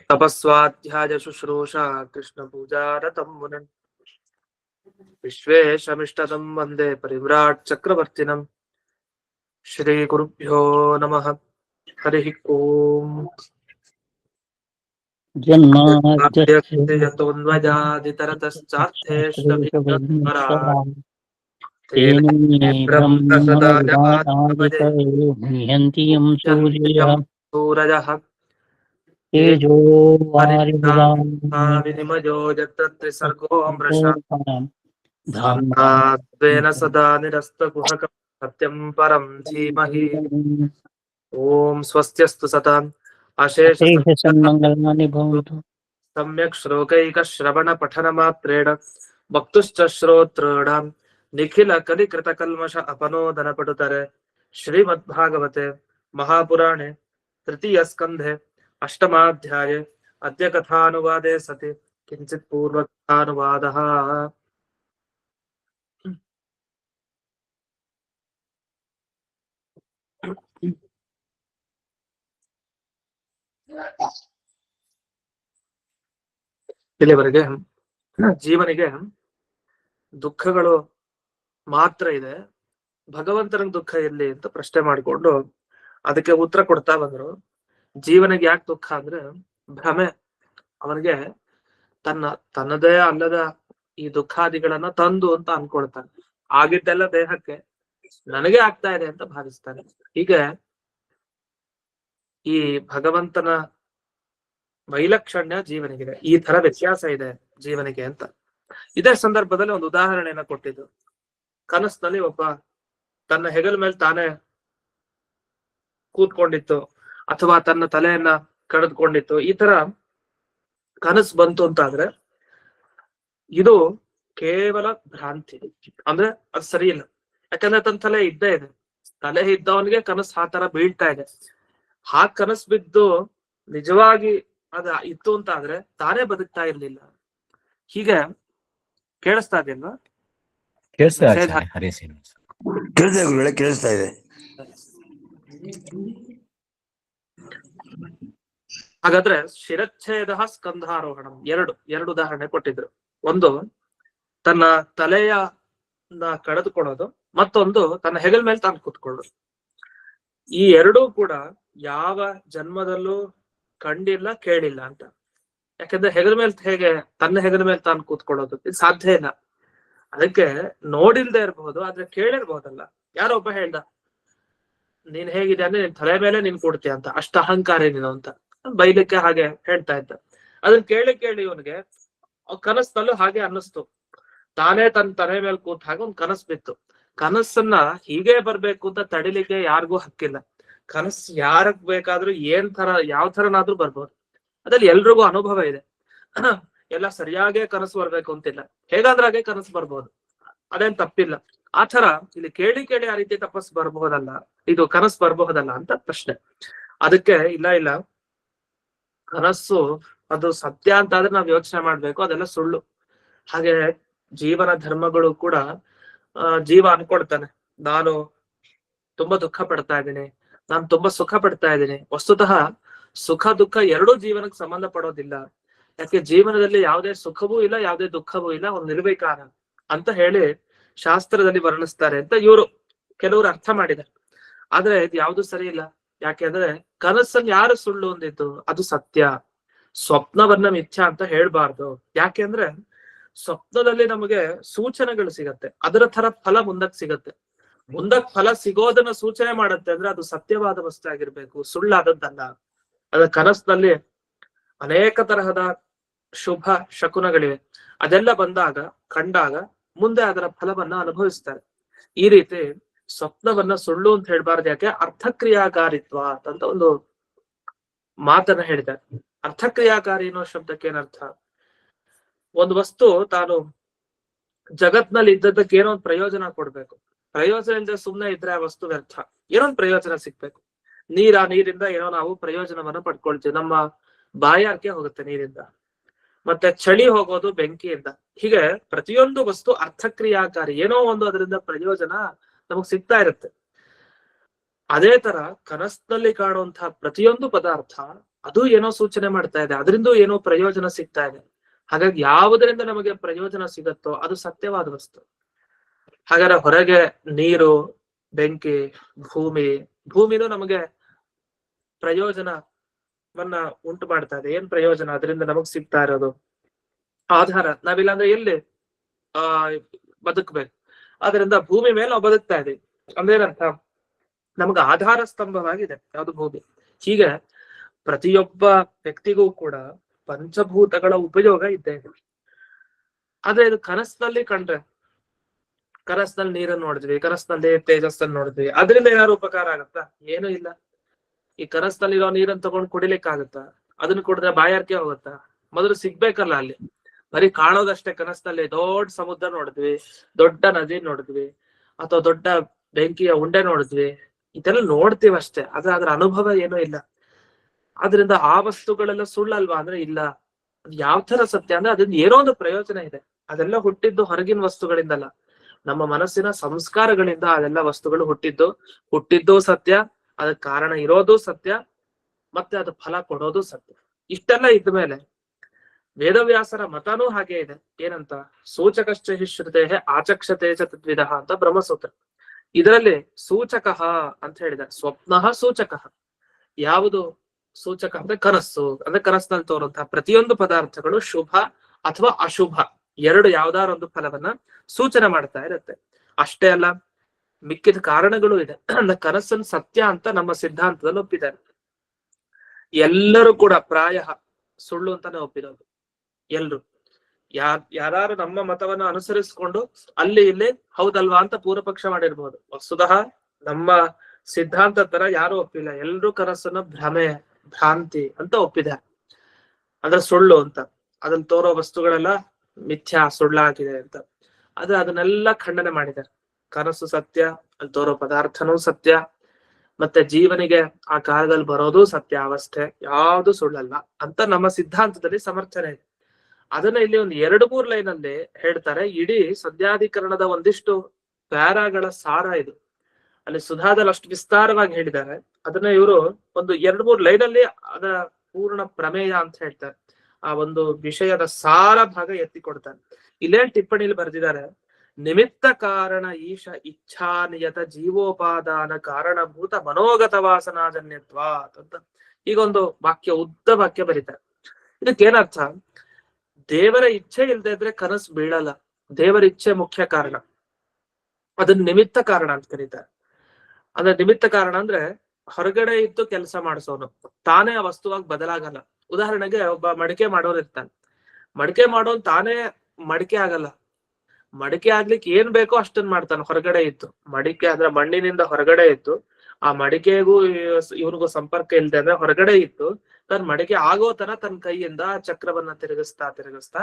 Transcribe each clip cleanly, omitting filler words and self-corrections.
तपस्वाध्याय शुश्रूषा कृष्ण पूजारतं मुनिम् विश्वेशमिष्टदं वन्दे परिव्राट् चक्रवर्तिनम् श्री गुरुभ्यो नमः। हरिः ओम्। जन्माद्यन्तोन्वजादितरतश्चार्थेष्वभिघ्नस्वराट् तेने ब्रह्मसदाय आत्मपदे सूरयः तेजो विनिमयो यत्र त्रिसर्गो मृषा धाम्ना सदा निरस्तकुहकं सत्यं परं धीमहि। ओम स्वस्त्यस्तु सताम् अशेषसन्मङ्गलानि भवन्तु। सम्यक् श्लोकैकश्रवणपठनमात्रेण वक्तुश्च श्रोतॄणां निखिलकलिकृतकल्मष अपनोदनपटुतरे श्रीमद्भागवते महापुराणे तृतीयस्कन्धे अष्टमाध्याये अद्य कथानुवादे सति किञ्चित् पूर्वकथानुवादः। ಇಲ್ಲಿವರೆಗೆ ಜೀವನಿಗೆ ದುಃಖಗಳು ಮಾತ್ರ ಇದೆ, ಭಗವಂತನ ದುಃಖ ಎಲ್ಲಿ ಅಂತ ಪ್ರಶ್ನೆ ಮಾಡಿಕೊಂಡು ಅದಕ್ಕೆ ಉತ್ತರ ಕೊಡ್ತಾ ಬಂದ್ರು. ಜೀವನಿಗೆ ಯಾಕೆ ದುಃಖ ಅಂದ್ರೆ ಭ್ರಮೆ. ಅವನಿಗೆ ತನ್ನದೇ ಅಲ್ಲದ ಈ ದುಃಖಾದಿಗಳನ್ನ ತಂದು ಅಂತ ಅನ್ಕೊಳ್ತಾನೆ. ಆಗಿದ್ದೆಲ್ಲ ದೇಹಕ್ಕೆ ನನಗೆ ಆಗ್ತಾ ಇದೆ ಅಂತ ಭಾವಿಸ್ತಾನೆ. ಹೀಗೆ ಈ ಭಗವಂತನ ವೈಲಕ್ಷಣ್ಯ ಜೀವನಿಗಿದೆ, ಈ ತರ ವ್ಯತ್ಯಾಸ ಇದೆ ಜೀವನಿಗೆ ಅಂತ. ಇದೇ ಸಂದರ್ಭದಲ್ಲಿ ಒಂದು ಉದಾಹರಣೆಯನ್ನ ಕೊಟ್ಟಿದ್ದು. ಕನಸಿನಲ್ಲಿ ಒಬ್ಬ ತನ್ನ ಹೆಗಲ ಮೇಲೆ ತಾನೇ ಕೂತ್ಕೊಂಡಿತ್ತು ಅಥವಾ ತನ್ನ ತಲೆಯನ್ನ ಕಳೆದುಕೊಂಡಿತ್ತು, ಈ ತರ ಕನಸು ಬಂತು ಅಂತ ಆದ್ರೆ ಇದು ಕೇವಲ ಭ್ರಾಂತಿ, ಅಂದ್ರೆ ಅದು ಸರಿ ಇಲ್ಲ. ಯಾಕಂದ್ರೆ ತನ್ನ ತಲೆ ಇದ್ದೇ ಇದೆ, ತಲೆ ಇದ್ದವನಿಗೆ ಕನಸು ಆ ತರ ಬೀಳ್ತಾ ಇದೆ. ಆ ಕನಸು ಬಿದ್ದು ನಿಜವಾಗಿ ಅದ ಇತ್ತು ಅಂತ ಆದ್ರೆ ತಾನೇ ಬದುಕ್ತಾ ಇರ್ಲಿಲ್ಲ. ಹೀಗೆ ಕೇಳಿಸ್ತಾ ಇದೆಯಲ್ವಾ? ಕೇಳಿಸ್ತಾ ಇದೆ. ಹಾಗಾದ್ರೆ ಶಿರಚ್ಛೇದ ಸ್ಕಂಧಾರೋಹಣಂ ಎರಡು ಉದಾಹರಣೆ ಕೊಟ್ಟಿದ್ರು. ಒಂದು ತನ್ನ ತಲೆಯ ಕಳೆದುಕೊಳ್ಳೋದು, ಮತ್ತೊಂದು ತನ್ನ ಹೆಗಲ ಮೇಲೆ ತಾನು ಕೂತ್ಕೊಳ್ಳೋದು. ಈ ಎರಡೂ ಕೂಡ ಯಾವ ಜನ್ಮದಲ್ಲೂ ಕಂಡಿಲ್ಲ ಕೇಳಿಲ್ಲ ಅಂತ. ಯಾಕಂದ್ರೆ ಹೆಗಲ ಮೇಲೆ ಹೇಗೆ ತನ್ನ ಹೆಗಲ ಮೇಲೆ ತಾನು ಕೂತ್ಕೊಳ್ಳೋದು ಇದು ಸಾಧ್ಯ ಇಲ್ಲ. ಅದಕ್ಕೆ ನೋಡಿಲ್ದೆ ಇರಬಹುದು, ಆದ್ರೆ ಕೇಳಿರ್ಬಹುದಲ್ಲ. ಯಾರೋ ಒಬ್ಬ ಹೇಳ್ದ, ನೀನ್ ಹೇಗಿದೆ ಅಂದ್ರೆ ನಿನ್ ತಲೆ ಮೇಲೆ ನೀನ್ ಕೂಡ್ತೀಯ ಅಂತ, ಅಷ್ಟ ಅಹಂಕಾರಿ ನೀನು ಅಂತ ಬೈಲಿಕ್ಕೆ ಹಾಗೆ ಹೇಳ್ತಾ ಇದ್ದ. ಅದನ್ನ ಕೇಳಿ ಇವನಿಗೆ ಕನಸಿನಲ್ಲೂ ಹಾಗೆ ಅನ್ನಿಸ್ತು. ತಾನೇ ತನ್ನ ತಲೆ ಮೇಲೆ ಕೂತ ಹಾಗೆ ಒಂದ್ ಕನಸು ಬಿತ್ತು. ಕನಸನ್ನ ಹೀಗೆ ಬರ್ಬೇಕು ಅಂತ ತಡಿಲಿಕ್ಕೆ ಯಾರಿಗೂ ಹಕ್ಕಿಲ್ಲ. ಕನಸು ಯಾರಕ್ ಬೇಕಾದ್ರೂ ಯಾವ ತರನಾದ್ರೂ ಬರ್ಬೋದು. ಅದ್ರಲ್ಲಿ ಎಲ್ರಿಗೂ ಅನುಭವ ಇದೆ. ಎಲ್ಲ ಸರಿಯಾಗೇ ಕನಸು ಬರ್ಬೇಕು ಅಂತಿಲ್ಲ, ಹೇಗಾದ್ರೆ ಹಾಗೆ ಕನಸು ಬರ್ಬೋದು, ಅದೇನ್ ತಪ್ಪಿಲ್ಲ. ಆ ತರ ಇಲ್ಲಿ ಕೇಳಿ ಆ ರೀತಿ ತಪಸ್ಸು ಬರ್ಬಹುದಲ್ಲ, ಇದು ಕನಸು ಬರ್ಬಹುದಲ್ಲ ಅಂತ ಪ್ರಶ್ನೆ. ಅದಕ್ಕೆ ಇಲ್ಲ, ಕನಸು ಅದು ಸತ್ಯ ಅಂತ ಆದ್ರೆ ನಾವ್ ಯೋಚನೆ ಮಾಡ್ಬೇಕು, ಅದೆಲ್ಲ ಸುಳ್ಳು. ಹಾಗೆ ಜೀವನ ಧರ್ಮಗಳು ಕೂಡ ಜೀವ ಅನ್ಕೊಳ್ತಾನೆ, ನಾನು ತುಂಬಾ ದುಃಖ ಪಡ್ತಾ ಇದ್ದೀನಿ, ನಾನು ತುಂಬಾ ಸುಖ ಪಡ್ತಾ ಇದ್ದೀನಿ. ವಸ್ತುತಃ ಸುಖ ದುಃಖ ಎರಡೂ ಜೀವನಕ್ಕೆ ಸಂಬಂಧ ಪಡೋದಿಲ್ಲ. ಯಾಕೆ ಜೀವನದಲ್ಲಿ ಯಾವುದೇ ಸುಖವೂ ಇಲ್ಲ, ಯಾವುದೇ ದುಃಖವೂ ಇಲ್ಲ, ಒಂದು ನಿರ್ವಿಕಾರ ಅಂತ ಹೇಳಿ ಶಾಸ್ತ್ರದಲ್ಲಿ ವರ್ಣಿಸ್ತಾರೆ ಅಂತ ಕೆಲವರು ಅರ್ಥ ಮಾಡಿದ್ದಾರೆ. ಆದ್ರೆ ಇದು ಯಾವ್ದು ಸರಿ ಇಲ್ಲ. ಯಾಕೆಂದ್ರೆ ಕನಸನ್ನು ಯಾರು ಸುಳ್ಳು ಅಂದಿದ್ದು, ಅದು ಸತ್ಯ. ಸ್ವಪ್ನವನ್ನ ಮಿಥ್ಯಾ ಅಂತ ಹೇಳ್ಬಾರ್ದು. ಯಾಕೆಂದ್ರೆ ಸ್ವಪ್ನದಲ್ಲಿ ನಮಗೆ ಸೂಚನೆಗಳು ಸಿಗತ್ತೆ, ಅದರ ತರ ಫಲ ಮುಂದಕ್ಕೆ ಸಿಗತ್ತೆ. ಮುಂದಕ್ಕೆ ಫಲ ಸಿಗೋದನ್ನ ಸೂಚನೆ ಮಾಡತ್ತೆ ಅಂದ್ರೆ ಅದು ಸತ್ಯವಾದ ವಸ್ತು ಆಗಿರ್ಬೇಕು, ಸುಳ್ಳಾದದ್ದಲ್ಲ. ಅದ ಕನಸಿನಲ್ಲಿ ಅನೇಕ ತರಹದ ಶುಭ ಶಕುನಗಳಿವೆ. ಅದೆಲ್ಲ ಕಂಡಾಗ ಮುಂದೆ ಅದರ ಫಲವನ್ನ ಅನುಭವಿಸ್ತಾರೆ. ಈ ರೀತಿ ಸ್ವಪ್ನವನ್ನ ಸುಳ್ಳು ಅಂತ ಹೇಳ್ಬಾರ್ದು. ಯಾಕೆ? ಅರ್ಥಕ್ರಿಯಾಕಾರಿತ್ವ ಅಂತ ಒಂದು ಮಾತನ್ನ ಹೇಳಿದ್ದಾರೆ. ಅರ್ಥಕ್ರಿಯಾಕಾರಿ ಅನ್ನೋ ಶಬ್ದಕ್ಕೆ ಏನರ್ಥ? ಒಂದು ವಸ್ತು ತಾನು ಜಗತ್ನಲ್ಲಿ ಇದ್ದದ್ದಕ್ಕೆ ಏನೋ ಒಂದು ಪ್ರಯೋಜನ ಕೊಡ್ಬೇಕು. ಪ್ರಯೋಜನ ಇಲ್ಲದೆ ಸುಮ್ನೆ ಇದ್ರೆ ಆ ವಸ್ತು ವ್ಯರ್ಥ. ಏನೊಂದು ಪ್ರಯೋಜನ ಸಿಗ್ಬೇಕು. ನೀರಿಂದ ಏನೋ ನಾವು ಪ್ರಯೋಜನವನ್ನ ಪಡ್ಕೊಳ್ತೀವಿ. ನಮ್ಮ ಬಾಯಾರಿಕೆ ಹೋಗುತ್ತೆ ನೀರಿಂದ, ಮತ್ತೆ ಚಳಿ ಹೋಗೋದು ಬೆಂಕಿಯಿಂದ. ಹೀಗೆ ಪ್ರತಿಯೊಂದು ವಸ್ತು ಅರ್ಥಕ್ರಿಯಾಕಾರಿ, ಏನೋ ಒಂದು ಅದರಿಂದ ಪ್ರಯೋಜನ ನಮಗ್ ಸಿಗ್ತಾ ಇರುತ್ತೆ. ಅದೇ ತರ ಕನಸಿನಲ್ಲಿ ಕಾಣುವಂತಹ ಪ್ರತಿಯೊಂದು ಪದಾರ್ಥ ಅದು ಏನೋ ಸೂಚನೆ ಮಾಡ್ತಾ ಇದೆ, ಅದರಿಂದ ಏನೋ ಪ್ರಯೋಜನ ಸಿಗ್ತಾ ಇದೆ. ಹಾಗಾಗಿ ಯಾವುದರಿಂದ ನಮಗೆ ಪ್ರಯೋಜನ ಸಿಗತ್ತೋ ಅದು ಸತ್ಯವಾದ ವಸ್ತು. ಹಾಗಾದ್ರೆ ಹೊರಗೆ ನೀರು, ಬೆಂಕಿ, ಭೂಮಿನೂ ನಮಗೆ ಪ್ರಯೋಜನವನ್ನ ಉಂಟು ಮಾಡ್ತಾ ಇದೆ. ಏನ್ ಪ್ರಯೋಜನ ಅದರಿಂದ ನಮಗ್ ಸಿಗ್ತಾ ಇರೋದು? ಆಧಾರ. ನಾವಿಲ್ಲಾಂದ್ರೆ ಎಲ್ಲಿ ಬದುಕ್ಬೇಕು? ಆದ್ರಿಂದ ಭೂಮಿ ಮೇಲೆ ನಾವು ಬದುಕ್ತಾ ಇದೀವಿ ಅಂದೇನಂತ ನಮ್ಗೆ ಆಧಾರ ಸ್ತಂಭವಾಗಿದೆ ಯಾವುದು? ಭೂಮಿ. ಹೀಗೆ ಪ್ರತಿಯೊಬ್ಬ ವ್ಯಕ್ತಿಗೂ ಕೂಡ ಪಂಚಭೂತಗಳ ಉಪಯೋಗ ಇದ್ದೇ ಇದೆ. ಆದ್ರೆ ಇದು ಕನಸಿನಲ್ಲಿ ಕಂಡ್ರೆ, ಕನಸಿನಲ್ಲಿ ನೀರನ್ನು ನೋಡಿದ್ವಿ, ಕನಸಿನಲ್ಲಿ ತೇಜಸ್ಸನ್ನು ನೋಡಿದ್ವಿ, ಅದರಿಂದ ಏನಾದ್ರು ಉಪಕಾರ ಆಗತ್ತಾ? ಏನೂ ಇಲ್ಲ. ಈ ಕನಸಿನಲ್ಲಿರೋ ನೀರನ್ನು ತಗೊಂಡು ಕುಡಿಲಿಕ್ಕಾಗತ್ತಾ? ಅದನ್ನ ಕುಡಿದ್ರೆ ಬಾಯಾರಿಕೆ ಹೋಗುತ್ತಾ? ಮೊದಲು ಸಿಗ್ಬೇಕಲ್ಲ ಅಲ್ಲಿ. ಬರೀ ಕಾಣೋದಷ್ಟೇ. ಕನಸಿನಲ್ಲಿ ದೊಡ್ಡ ಸಮುದ್ರ ನೋಡಿದ್ವಿ, ದೊಡ್ಡ ನದಿ ನೋಡಿದ್ವಿ, ಅಥವಾ ದೊಡ್ಡ ಬೆಂಕಿಯ ಉಂಡೆ ನೋಡಿದ್ವಿ, ಇದೆಲ್ಲ ನೋಡ್ತೀವಿ ಅಷ್ಟೇ. ಆದ್ರೆ ಅದ್ರ ಅನುಭವ ಏನೂ ಇಲ್ಲ. ಆದ್ರಿಂದ ಆ ವಸ್ತುಗಳೆಲ್ಲ ಸುಳ್ಳಲ್ವಾ ಅಂದ್ರೆ ಇಲ್ಲ. ಯಾವ ತರ ಸತ್ಯ ಅಂದ್ರೆ ಅದರಿಂದ ಏನೋ ಒಂದು ಪ್ರಯೋಜನ ಇದೆ. ಅದೆಲ್ಲ ಹುಟ್ಟಿದ್ದು ಹೊರಗಿನ ವಸ್ತುಗಳಿಂದಲ್ಲ, ನಮ್ಮ ಮನಸ್ಸಿನ ಸಂಸ್ಕಾರಗಳಿಂದ ಅದೆಲ್ಲ ವಸ್ತುಗಳು ಹುಟ್ಟಿದ್ದು ಸತ್ಯ, ಅದಕ್ಕೆ ಕಾರಣ ಇರೋದು ಸತ್ಯ, ಮತ್ತೆ ಅದು ಫಲ ಕೊಡೋದು ಸತ್ಯ. ಇಷ್ಟೆಲ್ಲ ಇದ್ಮೇಲೆ ವೇದವ್ಯಾಸರ ಮತನೂ ಹಾಗೆ ಇದೆ. ಏನಂತ? ಸೂಚಕಶ್ಚ ಹಿ ಶ್ರುತೇ ಆಚಕ್ಷತೆ ಚ ತದ್ವಿದಃ ಅಂತ ಬ್ರಹ್ಮಸೂತ್ರ. ಇದರಲ್ಲಿ ಸೂಚಕ ಅಂತ ಹೇಳಿದ. ಸ್ವಪ್ನ ಸೂಚಕ. ಯಾವುದು ಸೂಚಕ ಅಂದ್ರೆ ಕನಸು. ಅಂದ್ರೆ ಕನಸಿನಲ್ಲಿ ತೋರುವಂತಹ ಪ್ರತಿಯೊಂದು ಪದಾರ್ಥಗಳು ಶುಭ ಅಥವಾ ಅಶುಭ ಎರಡು ಯಾವ್ದಾರೊಂದು ಫಲವನ್ನ ಸೂಚನೆ ಮಾಡ್ತಾ ಇರುತ್ತೆ. ಅಷ್ಟೇ ಅಲ್ಲ, ಮಿಕ್ಕಿದ ಕಾರಣಗಳು ಇದೆ. ಅಂದ್ರೆ ಕನಸನ್ನು ಸತ್ಯ ಅಂತ ನಮ್ಮ ಸಿದ್ಧಾಂತದಲ್ಲಿ ಒಪ್ಪಿದ್ದಾರೆ. ಎಲ್ಲರೂ ಕೂಡ ಪ್ರಾಯ ಸುಳ್ಳು ಅಂತಾನೆ ಒಪ್ಪಿರೋದು. ಎಲ್ರು ಯಾರು ನಮ್ಮ ಮತವನ್ನ ಅನುಸರಿಸಿಕೊಂಡು ಅಲ್ಲಿ ಇಲ್ಲಿ ಹೌದಲ್ವಾ ಅಂತ ಪೂರ್ವಪಕ್ಷ ಮಾಡಿರ್ಬೋದು. ವಸ್ತುತಃ ನಮ್ಮ ಸಿದ್ಧಾಂತ ತರ ಯಾರು ಒಪ್ಪಿಲ್ಲ. ಎಲ್ರು ಕನಸನ್ನ ಭ್ರಾಂತಿ ಅಂತ ಒಪ್ಪಿದ್ದಾರೆ. ಅಂದ್ರೆ ಸುಳ್ಳು ಅಂತ. ಅದ್ರಲ್ಲಿ ತೋರೋ ವಸ್ತುಗಳೆಲ್ಲ ಮಿಥ್ಯಾ, ಸುಳ್ಳಾಗಿದೆ ಅಂತ. ಆದ್ರೆ ಅದನ್ನೆಲ್ಲ ಖಂಡನೆ ಮಾಡಿದ್ದಾರೆ. ಕನಸು ಸತ್ಯ, ಅಲ್ಲಿ ತೋರೋ ಪದಾರ್ಥನೂ ಸತ್ಯ, ಮತ್ತೆ ಜೀವನಿಗೆ ಆ ಕಾಲದಲ್ಲಿ ಬರೋದು ಸತ್ಯ ಅವಸ್ಥೆ, ಯಾವುದು ಸುಳ್ಳಲ್ಲ ಅಂತ ನಮ್ಮ ಸಿದ್ಧಾಂತದಲ್ಲಿ ಸಮರ್ಥನೆ ಇದೆ. ಅದನ್ನ ಇಲ್ಲಿ ಒಂದು 2-3 ಲೈನ್ ಅಲ್ಲಿ ಹೇಳ್ತಾರೆ. ಇಡೀ ಸದ್ಯಾಧಿಕರಣದ ಒಂದಿಷ್ಟು ಪ್ಯಾರಾಗಳ ಸಾರ ಇದು. ಅಲ್ಲಿ ಸುಧಾದಲ್ಲಿ ಅಷ್ಟು ವಿಸ್ತಾರವಾಗಿ ಹೇಳಿದ್ದಾರೆ. ಅದನ್ನ ಇವರು ಒಂದು 2-3 ಲೈನ್ ಅಲ್ಲಿ ಅದರ ಪೂರ್ಣ ಪ್ರಮೇಯ ಅಂತ ಹೇಳ್ತಾರೆ. ಆ ಒಂದು ವಿಷಯದ ಸಾರ ಭಾಗ ಎತ್ತಿ ಕೊಡ್ತಾರೆ. ಇಲ್ಲೇನ್ ಟಿಪ್ಪಣಿಲಿ ಬರೆದಿದ್ದಾರೆ? ನಿಮಿತ್ತ ಕಾರಣ ಈಶ ಇಚ್ಛಾ ನಿಯತ ಜೀವೋಪಾದಾನ ಕಾರಣಭೂತ ಮನೋಗತ ವಾಸನಾಜನ್ಯತ್ವ ಅಂತ ಈಗ ಒಂದು ವಾಕ್ಯ, ಉದ್ದ ವಾಕ್ಯ ಬರೀತಾರೆ. ಇದಕ್ಕೇನರ್ಥ? ದೇವರ ಇಚ್ಛೆ ಇಲ್ದೇ ಇದ್ರೆ ಕನಸು ಬೀಳಲ್ಲ. ದೇವರ ಇಚ್ಛೆ ಮುಖ್ಯ ಕಾರಣ. ಅದನ್ನ ನಿಮಿತ್ತ ಕಾರಣ ಅಂತ ಕರೀತಾರೆ. ಅಂದ್ರೆ ನಿಮಿತ್ತ ಕಾರಣ ಅಂದ್ರೆ ಹೊರಗಡೆ ಇದ್ದು ಕೆಲಸ ಮಾಡಿಸೋನು, ತಾನೇ ಆ ವಸ್ತುವಾಗಿ ಬದಲಾಗಲ್ಲ. ಉದಾಹರಣೆಗೆ ಒಬ್ಬ ಮಡಿಕೆ ಮಾಡೋರು ಇರ್ತಾನೆ. ಮಡಿಕೆ ಮಾಡೋನ್ ತಾನೇ ಮಡಿಕೆ ಆಗಲ್ಲ. ಮಡಿಕೆ ಆಗ್ಲಿಕ್ಕೆ ಏನ್ ಬೇಕೋ ಅಷ್ಟನ್ ಮಾಡ್ತಾನೆ ಹೊರಗಡೆ ಇತ್ತು. ಮಡಿಕೆ ಅಂದ್ರೆ ಮಣ್ಣಿನಿಂದ ಹೊರಗಡೆ ಇತ್ತು, ಆ ಮಡಿಕೆಗೂ ಇವನಿಗೂ ಸಂಪರ್ಕ ಇಲ್ಲದೆ ಅಂದ್ರೆ ಹೊರಗಡೆ ಇತ್ತು, ತನ್ನ ಮಡಿಕೆ ಆಗೋ ತರ ತನ್ನ ಕೈಯಿಂದ ಚಕ್ರವನ್ನ ತಿರುಗಿಸ್ತಾ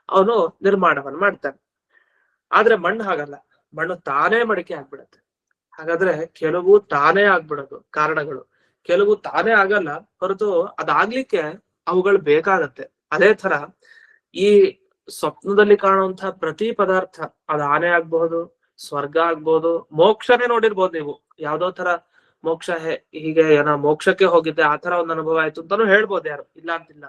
ಅವನು ನಿರ್ಮಾಣವನ್ನ ಮಾಡ್ತಾನೆ. ಆದ್ರೆ ಮಣ್ಣು ಹಾಗಲ್ಲ. ಮಣ್ಣು ತಾನೇ ಮಡಿಕೆ ಆಗ್ಬಿಡತ್ತೆ. ಹಾಗಾದ್ರೆ ಕೆಲವು ತಾನೇ ಆಗ್ಬಿಡೋದು ಕಾರಣಗಳು, ಕೆಲವು ತಾನೇ ಆಗಲ್ಲ. ಹೊರತು ಅದಾಗ್ಲಿಕ್ಕೆ ಅವುಗಳು ಬೇಕಾಗತ್ತೆ. ಅದೇ ತರ ಈ ಸ್ವಪ್ನದಲ್ಲಿ ಕಾಣುವಂತಹ ಪ್ರತಿ ಪದಾರ್ಥ, ಅದು ಆನೆ ಆಗ್ಬಹುದು, ಸ್ವರ್ಗ ಆಗ್ಬಹುದು, ಮೋಕ್ಷನೇ ನೋಡಿರ್ಬೋದು ನೀವು. ಯಾವ್ದೋ ತರ ಮೋಕ್ಷ ಹೀಗೆ ಏನೋ ಮೋಕ್ಷಕ್ಕೆ ಹೋಗಿದ್ದೆ ಆ ತರ ಒಂದು ಅನುಭವ ಆಯ್ತು ಅಂತಾನು ಹೇಳ್ಬೋದು, ಯಾರು ಇಲ್ಲ ಅಂತಿಲ್ಲ.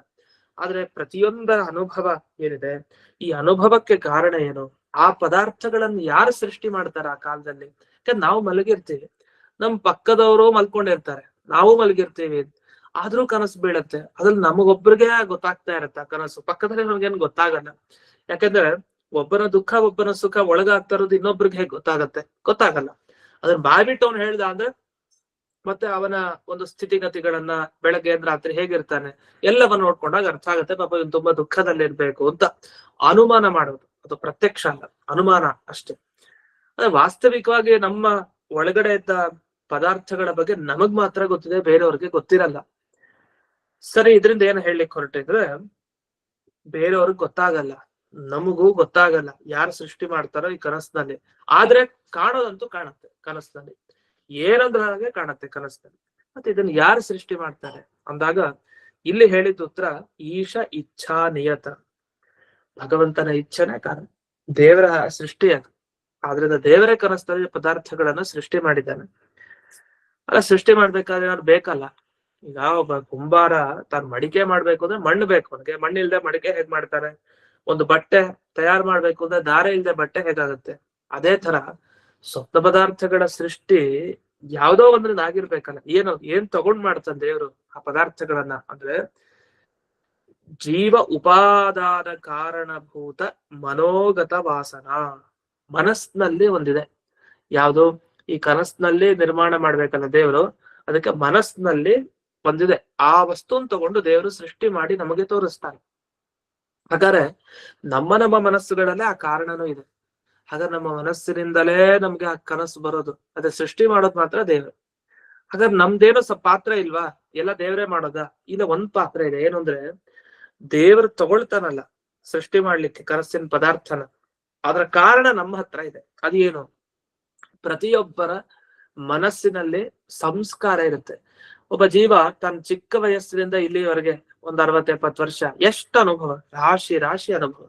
ಆದ್ರೆ ಪ್ರತಿಯೊಂದರ ಅನುಭವ ಏನಿದೆ, ಈ ಅನುಭವಕ್ಕೆ ಕಾರಣ ಏನು? ಆ ಪದಾರ್ಥಗಳನ್ನು ಯಾರು ಸೃಷ್ಟಿ ಮಾಡ್ತಾರೆ ಆ ಕಾಲದಲ್ಲಿ? ಯಾಕಂದ್ರೆ ನಾವು ಮಲಗಿರ್ತೀವಿ, ನಮ್ ಪಕ್ಕದವರು ಮಲ್ಕೊಂಡಿರ್ತಾರೆ, ನಾವು ಮಲಗಿರ್ತೀವಿ, ಆದ್ರೂ ಕನಸು ಬೀಳತ್ತೆ. ಅದ್ರಲ್ಲಿ ನಮಗೊಬ್ಬರಿಗೆ ಗೊತ್ತಾಗ್ತಾ ಇರತ್ತೆ ಆ ಕನಸು, ಪಕ್ಕದಲ್ಲಿ ನಮ್ಗೇನ್ ಗೊತ್ತಾಗಲ್ಲ. ಯಾಕಂದ್ರೆ ಒಬ್ಬನ ದುಃಖ ಒಬ್ಬನ ಸುಖ ಒಳಗಾಗ್ತಾ ಇರೋದು ಇನ್ನೊಬ್ರಿಗೆ ಹೇಗೆ ಗೊತ್ತಾಗಲ್ಲ. ಅದನ್ನ ಬಾಯ್ಬಿಟ್ಟು ಅವ್ನು ಹೇಳ್ದ ಅಂದ್ರೆ ಮತ್ತೆ ಅವನ ಒಂದು ಸ್ಥಿತಿಗತಿಗಳನ್ನ ಬೆಳಗ್ಗೆ ರಾತ್ರಿ ಹೇಗಿರ್ತಾನೆ ಎಲ್ಲವನ್ನ ನೋಡ್ಕೊಂಡಾಗ ಅರ್ಥ ಆಗತ್ತೆ, ಪಾಪ ಇವನು ತುಂಬಾ ದುಃಖದಲ್ಲಿರ್ಬೇಕು ಅಂತ ಅನುಮಾನ ಮಾಡೋದು. ಅದು ಪ್ರತ್ಯಕ್ಷ ಅಲ್ಲ, ಅನುಮಾನ ಅಷ್ಟೇ. ಅದೇ ವಾಸ್ತವಿಕವಾಗಿ ನಮ್ಮ ಒಳಗಡೆ ಇದ್ದ ಪದಾರ್ಥಗಳ ಬಗ್ಗೆ ನಮಗ್ ಮಾತ್ರ ಗೊತ್ತಿದೆ, ಬೇರೆಯವ್ರಿಗೆ ಗೊತ್ತಿರಲ್ಲ. ಸರಿ, ಇದರಿಂದ ಏನ್ ಹೇಳಲಿಕ್ಕೆ ಹೊರಟಿದ್ರೆ, ಬೇರೆಯವ್ರಿಗೆ ಗೊತ್ತಾಗಲ್ಲ, ನಮಗೂ ಗೊತ್ತಾಗಲ್ಲ ಯಾರು ಸೃಷ್ಟಿ ಮಾಡ್ತಾರೋ ಈ ಕನಸಿನಲ್ಲಿ. ಆದ್ರೆ ಕಾಣೋದಂತೂ ಕಾಣುತ್ತೆ ಕನಸಿನಲ್ಲಿ, ಏನಂದ್ರ ಹಾಗೆ ಕಾಣುತ್ತೆ ಕನಸಿನಲ್ಲಿ. ಮತ್ತೆ ಇದನ್ನ ಯಾರು ಸೃಷ್ಟಿ ಮಾಡ್ತಾರೆ ಅಂದಾಗ ಇಲ್ಲಿ ಹೇಳಿದ ಉತ್ತರ ಈಶ ಇಚ್ಛಾ ನಿಯತ. ಭಗವಂತನ ಇಚ್ಛೆನೇ ಕಾರಣ, ದೇವರ ಸೃಷ್ಟಿ ಅದು. ಆದ್ರಿಂದ ದೇವರೇ ಕನಸಿನಲ್ಲಿ ಪದಾರ್ಥಗಳನ್ನ ಸೃಷ್ಟಿ ಮಾಡಿದ್ದಾನೆ. ಅಲ್ಲ ಸೃಷ್ಟಿ ಮಾಡ್ಬೇಕಾದ್ರೆ ಏನಾದ್ರು ಬೇಕಲ್ಲ. ಈಗ ಒಬ್ಬ ಕುಂಬಾರ ತಾನ್ ಮಡಿಕೆ ಮಾಡ್ಬೇಕು ಅಂದ್ರೆ ಮಣ್ಣು ಬೇಕು ಅವನಿಗೆ. ಮಣ್ಣು ಇಲ್ದೆ ಮಡಿಕೆ ಹೇಗ್ ಮಾಡ್ತಾರೆ? ಒಂದು ಬಟ್ಟೆ ತಯಾರು ಮಾಡ್ಬೇಕು ಅಂದ್ರೆ ದಾರ ಇಲ್ದೆ ಬಟ್ಟೆ ಹೇಗಾಗುತ್ತೆ? ಅದೇ ತರ ಸ್ವಪ್ನ ಪದಾರ್ಥಗಳ ಸೃಷ್ಟಿ ಯಾವ್ದೋ ಒಂದ್ರಿಂದ ಆಗಿರ್ಬೇಕಲ್ಲ. ಏನ್ ತಗೊಂಡ್ ಮಾಡ್ತಾನೆ ದೇವ್ರು ಆ ಪದಾರ್ಥಗಳನ್ನ ಅಂದ್ರೆ ಜೀವ ಉಪಾದಾನ ಕಾರಣಭೂತ ಮನೋಗತ ವಾಸನ. ಮನಸ್ಸಿನಲ್ಲಿ ಒಂದಿದೆ. ಯಾವುದು? ಈ ಕನಸಿನಲ್ಲಿ ನಿರ್ಮಾಣ ಮಾಡ್ಬೇಕಲ್ಲ ದೇವರು, ಅದಕ್ಕೆ ಮನಸ್ಸಿನಲ್ಲಿ ಒಂದಿದೆ. ಆ ವಸ್ತುನ್ ತಗೊಂಡು ದೇವರು ಸೃಷ್ಟಿ ಮಾಡಿ ನಮಗೆ ತೋರಿಸ್ತಾನೆ. ಹಾಗಾದ್ರೆ ನಮ್ಮ ಮನಸ್ಸುಗಳಲ್ಲೇ ಆ ಕಾರಣನೂ ಇದೆ. ಹಾಗಾದ್ರೆ ನಮ್ಮ ಮನಸ್ಸಿನಿಂದಲೇ ನಮ್ಗೆ ಆ ಕನಸು ಬರೋದು, ಅದೇ ಸೃಷ್ಟಿ ಮಾಡೋದು ಮಾತ್ರ ದೇವ್ರು. ಹಾಗಾದ್ರೆ ನಮ್ದೇನೋ ಪಾತ್ರ ಇಲ್ವಾ? ಎಲ್ಲ ದೇವ್ರೇ ಮಾಡೋದಾ? ಇಲ್ಲ, ಒಂದ್ ಪಾತ್ರ ಇದೆ. ಏನು ಅಂದ್ರೆ ದೇವ್ರು ತಗೊಳ್ತಾನಲ್ಲ ಸೃಷ್ಟಿ ಮಾಡ್ಲಿಕ್ಕೆ ಕನಸಿನ ಪದಾರ್ಥನ, ಅದರ ಕಾರಣ ನಮ್ಮ ಹತ್ರ ಇದೆ. ಅದೇನು? ಪ್ರತಿಯೊಬ್ಬರ ಮನಸ್ಸಿನಲ್ಲಿ ಸಂಸ್ಕಾರ ಇರುತ್ತೆ. ಒಬ್ಬ ಜೀವ ತನ್ನ ಚಿಕ್ಕ ವಯಸ್ಸಿನಿಂದ ಇಲ್ಲಿವರೆಗೆ ಒಂದ್ 60-70 ವರ್ಷ ಎಷ್ಟು ಅನುಭವ, ರಾಶಿ ರಾಶಿ ಅನುಭವ.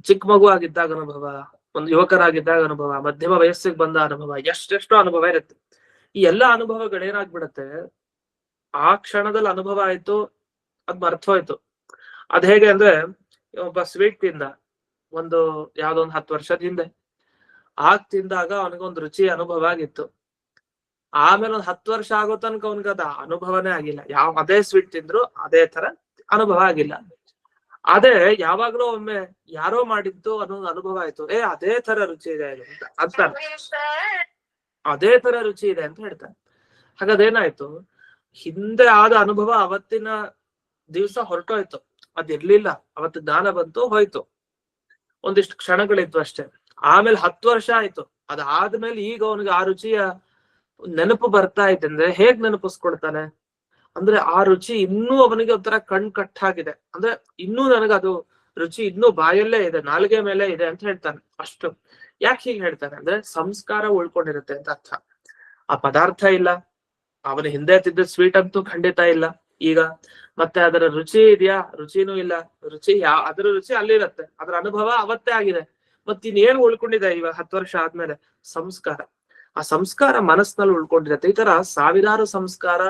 ಚಿಕ್ಕ ಮಗು ಆಗಿದ್ದಾಗ ಅನುಭವ, ಒಂದು ಯುವಕರಾಗಿದ್ದಾಗ ಅನುಭವ, ಮಧ್ಯಮ ವಯಸ್ಸಿಗೆ ಬಂದ ಅನುಭವ, ಎಷ್ಟೆಷ್ಟೋ ಅನುಭವ ಇರುತ್ತೆ. ಈ ಎಲ್ಲಾ ಅನುಭವಗಳೇನಾಗ್ಬಿಡತ್ತೆ, ಆ ಕ್ಷಣದಲ್ಲಿ ಅನುಭವ ಆಯ್ತು, ಅದ್ ಮರ್ತೋಯ್ತು. ಅದ್ ಹೇಗೆ ಅಂದ್ರೆ, ಒಬ್ಬ ಸ್ವೀಟ್ ತಿಂದ ಒಂದು ಯಾವ್ದೋ ಒಂದು 10 ವರ್ಷದ ಹಿಂದೆ. ಆಗ್ ತಿಂದಾಗ ಅವನಿಗೊಂದು ರುಚಿ ಅನುಭವ ಆಗಿತ್ತು. ಆಮೇಲೆ ಒಂದ್ 10 ವರ್ಷ ಆಗೋ ತನಕ ಅವನಿಗದ ಅನುಭವನೇ ಆಗಿಲ್ಲ. ಅದೇ ಸ್ವೀಟ್ ತಿಂದ್ರು ಅದೇ ತರ ಅನುಭವ ಆಗಿಲ್ಲ. ಅದೇ ಯಾವಾಗ್ಲೂ ಒಮ್ಮೆ ಯಾರೋ ಮಾಡಿದ್ದು ಅನ್ನೋದು ಅನುಭವ ಆಯ್ತು, ಅದೇ ತರ ರುಚಿ ಇದೆ ಅಂತ ಅದೇ ತರ ರುಚಿ ಇದೆ ಅಂತ ಹೇಳ್ತಾರೆ. ಹಾಗಾದೇನಾಯ್ತು, ಹಿಂದೆ ಆದ ಅನುಭವ ಅವತ್ತಿನ ದಿವ್ಸ ಹೊರಟೋಯ್ತು, ಅದಿರ್ಲಿಲ್ಲ. ಅವತ್ತು ಜ್ಞಾನ ಬಂತು, ಹೋಯ್ತು. ಒಂದಿಷ್ಟು ಕ್ಷಣಗಳಿತ್ತು ಅಷ್ಟೇ. ಆಮೇಲೆ 10 ವರ್ಷ ಆಯ್ತು. ಅದಾದ್ಮೇಲೆ ಈಗ ಅವನಿಗೆ ಆ ರುಚಿಯ ನೆನಪು ಬರ್ತಾ ಇದೆ. ಅಂದ್ರೆ ಹೇಗ್ ನೆನಪಿಸ್ಕೊಳ್ತಾನೆ ಅಂದ್ರೆ, ಆ ರುಚಿ ಇನ್ನೂ ಅವನಿಗೆ ಒಂಥರ ಕಟ್ಟಾಗಿದೆ. ಅಂದ್ರೆ ಇನ್ನೂ ನನಗದು ರುಚಿ ಇನ್ನೂ ಬಾಯಲ್ಲೇ ಇದೆ, ನಾಲ್ಗೆ ಮೇಲೆ ಇದೆ ಅಂತ ಹೇಳ್ತಾನೆ. ಅಷ್ಟು ಯಾಕೆ ಹೀಗೆ ಹೇಳ್ತಾನೆ ಅಂದ್ರೆ, ಸಂಸ್ಕಾರ ಉಳ್ಕೊಂಡಿರುತ್ತೆ ಅಂತ ಅರ್ಥ. ಆ ಪದಾರ್ಥ ಇಲ್ಲ, ಅವನ ಹಿಂದೆ ತಿದ್ದ ಸ್ವೀಟ್ ಅಂತೂ ಖಂಡಿತ ಇಲ್ಲ ಈಗ. ಮತ್ತೆ ಅದರ ರುಚಿ ಇದೆಯಾ? ರುಚಿನೂ ಇಲ್ಲ. ಅದರ ರುಚಿ ಅಲ್ಲಿರತ್ತೆ, ಅದರ ಅನುಭವ ಅವತ್ತೇ ಆಗಿದೆ. ಮತ್ತಿನ್ನೇನು ಉಳ್ಕೊಂಡಿದೆ ಇವಾಗ 10 ವರ್ಷ ಆದ್ಮೇಲೆ? ಸಂಸ್ಕಾರ. ಆ ಸಂಸ್ಕಾರ ಮನಸ್ಸಿನಲ್ಲಿ ಉಳ್ಕೊಂಡಿರತ್ತೆ. ಈ ತರ ಸಾವಿರಾರು ಸಂಸ್ಕಾರ